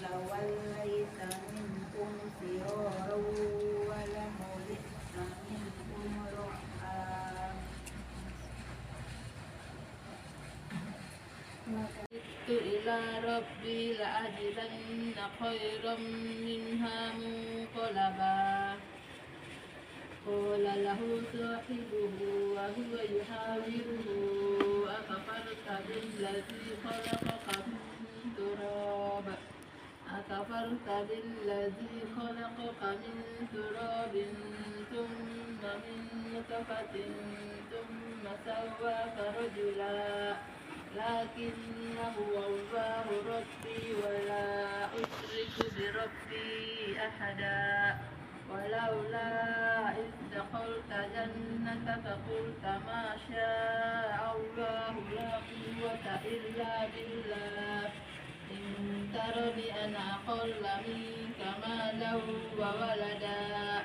لوليت منهم فرارا ولملئت منهم رعبا ورددت إلى ربي لأجدن خيرا منها منقلبا قال له صاحبه وهو يحاوره أكفرت بالذي خلقك من تراب ثم من نطفة ثم سواك رجلا لكن هو الله ربي ولا أشرك بربي أحدا ولولا إذ دخلت جنتك قلت ما شاء الله لا قوة إلا بالله إن ترني أنا أقل منك مالا وولدا